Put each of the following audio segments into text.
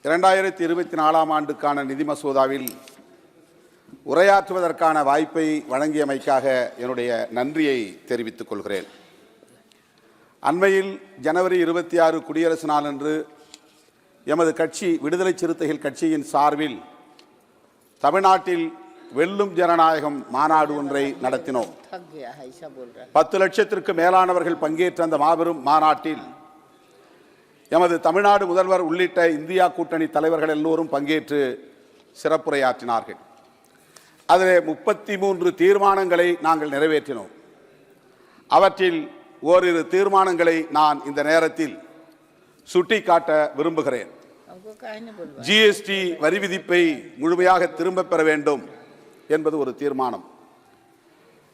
2024ஆம் ஆண்டுக்கான நிதி மசோதாவில் உரையாற்றுவதற்கான வாய்ப்பை வழங்கியமைக்காக என்னுடைய நன்றியை தெரிவித்துக் கொள்கிறேன். அண்மையில் ஜனவரி 26 குடியரசு நாளன்று எமது கட்சி விடுதலை சிறுத்தைகள் கட்சியின் சார்பில் தமிழ்நாட்டில் வெல்லும் ஜனநாயகம் மாநாடு ஒன்றை நடத்தினோம். 10 லட்சத்திற்கு மேலானவர்கள் பங்கேற்ற அந்த மாபெரும் மாநாட்டில் எமது தமிழ்நாடு முதல்வர் உள்ளிட்ட இந்தியா கூட்டணி தலைவர்கள் எல்லோரும் பங்கேற்று சிறப்புரையாற்றினார்கள். அதில் 33 தீர்மானங்களை நாங்கள் நிறைவேற்றினோம். அவற்றில் ஓரிரு தீர்மானங்களை நான் இந்த நேரத்தில் சுட்டிக்காட்ட விரும்புகிறேன். ஜிஎஸ்டி வரி விதிப்பை முழுமையாக திரும்ப பெற வேண்டும் என்பது ஒரு தீர்மானம்.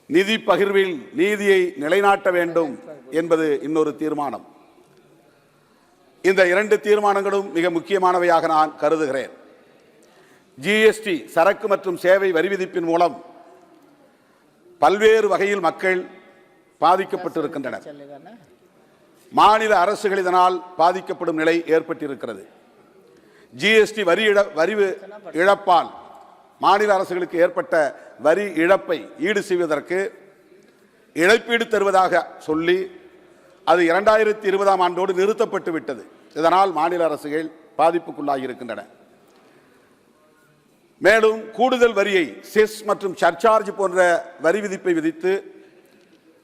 நிதி பகிர்வில் நீதியை நிலைநாட்ட வேண்டும் என்பது இன்னொரு தீர்மானம். இந்த 2 தீர்மானங்களும் மிக முக்கியமானவையாக நான் கருதுகிறேன். ஜிஎஸ்டி சரக்கு மற்றும் சேவை வரி விதிப்பின் மூலம் பல்வேறு வகையில் மக்கள் பாதிக்கப்பட்டிருக்கின்றனர். மாநில அரசுகள் இதனால் பாதிக்கப்படும் நிலை ஏற்பட்டிருக்கிறது. ஜிஎஸ்டி வரி இழப்பால் மாநில அரசுகளுக்கு ஏற்பட்ட வரி இழப்பை ஈடு செய்வதற்கு இழப்பீடு தருவதாக சொல்லி அது 2020ஆம் ஆண்டோடு நிறுத்தப்பட்டு விட்டது. இதனால் மாநில அரசுகள் பாதிப்புக்குள்ளாகி இருக்கின்றன. மேலும் கூடுதல் வரியை செஸ் மற்றும் சர்சார்ஜ் போன்ற வரி விதிப்பை விதித்து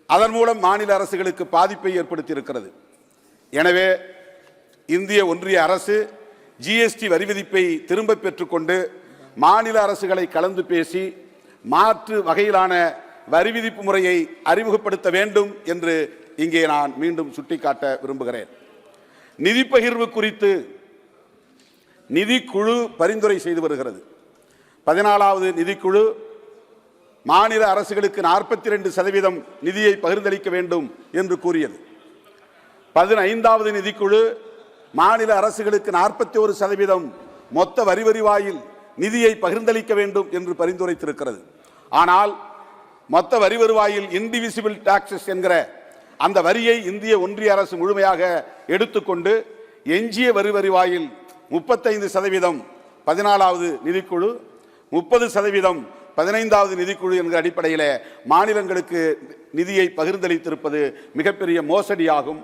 அதன் மூலம் மாநில அரசுகளுக்கு பாதிப்பை ஏற்படுத்தி இருக்கிறது. எனவே இந்திய ஒன்றிய அரசு ஜிஎஸ்டி வரி விதிப்பை திரும்ப பெற்றுக்கொண்டு மாநில அரசுகளை கலந்து பேசி மாற்று வகையிலான வரி விதிப்பு முறையை அறிமுகப்படுத்த வேண்டும் என்று இங்கே நான் மீண்டும் சுட்டிக்காட்ட விரும்புகிறேன். நிதி பகிர்வு குறித்து நிதிக்குழு பரிந்துரை செய்து வருகிறது. 14வது நிதிக்குழு மாநில அரசுகளுக்கு 42% நிதியை பகிர்ந்தளிக்க வேண்டும் என்று கூறியது. 15வது நிதிக்குழு மாநில அரசுகளுக்கு 41% மொத்த வரி வருவாயில் நிதியை பகிர்ந்தளிக்க வேண்டும் என்று பரிந்துரைத்திருக்கிறது. ஆனால் மொத்த வரி வருவாயில் இன்டிவிசிபிள் டாக்ஸஸ் என்கிற அந்த வரியை இந்திய ஒன்றிய அரசு முழுமையாக எடுத்துக்கொண்டு எஞ்சிய வரி வருவாயில் 35% 14வது நிதிக்குழு, 30% 15வது நிதிக்குழு என்கிற அடிப்படையில் மாநிலங்களுக்கு நிதியை பகிர்ந்தளித்திருப்பது மிகப்பெரிய மோசடியாகும்,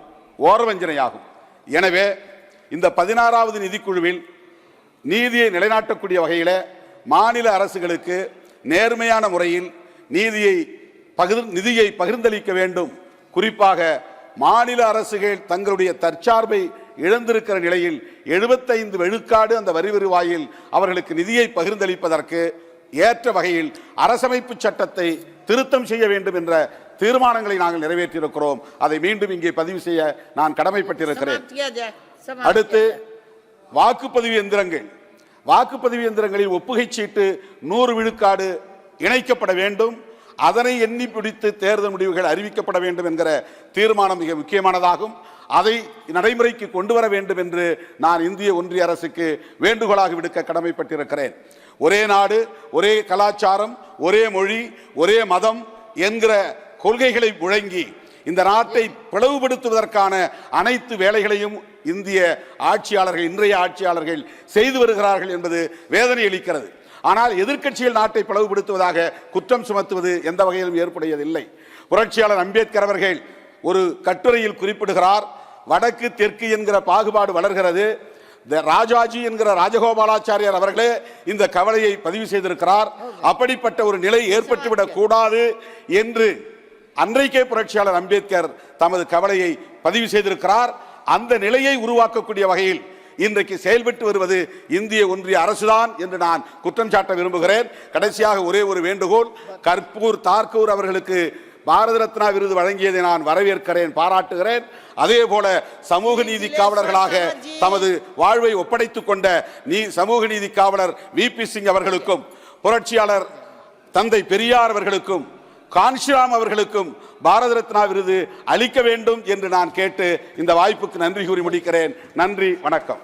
ஓரவஞ்சனையாகும். எனவே இந்த 16வது நிதிக்குழுவில் நீதியை நிலைநாட்டக்கூடிய வகையில் மாநில அரசுகளுக்கு நேர்மையான முறையில் நிதியை பகிர்ந்தளிக்க வேண்டும். குறிப்பாக மாநில அரசுகள் தங்களுடைய தற்சார்பை இழந்திருக்கிற நிலையில் 75 விழுக்காடு அந்த வரி வருவாயில் அவர்களுக்கு நிதியை பகிர்ந்தளிப்பதற்கு ஏற்ற வகையில் அரசமைப்பு சட்டத்தை திருத்தம் செய்ய வேண்டும் என்ற தீர்மானங்களை நாங்கள் நிறைவேற்றியிருக்கிறோம். அதை மீண்டும் இங்கே பதிவு செய்ய நான் கடமைப்பட்டிருக்கிறேன். அடுத்து வாக்குப்பதிவு எந்திரங்களில் ஒப்புகை சீட்டு 100 விழுக்காடு இணைக்கப்பட வேண்டும். அதனை எண்ணி பிடித்து தேர்தல் முடிவுகள் அறிவிக்கப்பட வேண்டும் என்கிற தீர்மானம் மிக முக்கியமானதாகும். அதை நடைமுறைக்கு கொண்டு வர வேண்டும் என்று நான் இந்திய ஒன்றிய அரசுக்கு வேண்டுகோளாக விடுக்க கடமைப்பட்டிருக்கிறேன். ஒரே நாடு, ஒரே கலாச்சாரம், ஒரே மொழி, ஒரே மதம் என்கிற கொள்கைகளை முழங்கி இந்த நாட்டை பிளவுபடுத்துவதற்கான அனைத்து வேலைகளையும் இன்றைய ஆட்சியாளர்கள் செய்து வருகிறார்கள் என்பது வேதனை அளிக்கிறது. ஆனால் எதிர்க்கட்சிகள் நாட்டை பிளவுபடுத்துவதாக குற்றம் சுமத்துவது எந்த வகையிலும் ஏற்புடையதில்லை. புரட்சியாளர் அம்பேத்கர் அவர்கள் ஒரு கட்டுரையில் குறிப்பிடுகிறார், வடக்கு தெற்கு என்கிற பாகுபாடு வளர்கிறது. ராஜாஜி என்கிற ராஜகோபாலாச்சாரியார் அவர்களே இந்த கவலையை பதிவு செய்திருக்கிறார். அப்படிப்பட்ட ஒரு நிலை ஏற்பட்டுவிடக் கூடாது என்று அன்றைக்கே புரட்சியாளர் அம்பேத்கர் தமது கவலையை பதிவு செய்திருக்கிறார். அந்த நிலையை உருவாக்கக்கூடிய வகையில் இன்றைக்கு செயல்பட்டு வருவது இந்திய ஒன்றிய அரசுதான் என்று நான் குற்றம் சாட்ட விரும்புகிறேன். கடைசியாக ஒரே ஒரு வேண்டுகோள், கர்பூர் தாக்கூர் அவர்களுக்கு பாரத ரத்னா விருது வழங்கியதை நான் வரவேற்கிறேன், பாராட்டுகிறேன். அதே போல சமூக நீதி காவலர்களாக தமது வாழ்வை ஒப்படைத்துக் கொண்ட சமூக நீதி காவலர் விபி சிங் அவர்களுக்கும், புரட்சியாளர் தந்தை பெரியார் அவர்களுக்கும், காஞ்சிராம் அவர்களுக்கும் பாரத ரத்னா விருது அளிக்க வேண்டும் என்று நான் கேட்டு இந்த வாய்ப்புக்கு நன்றி கூறி முடிக்கிறேன். நன்றி, வணக்கம்.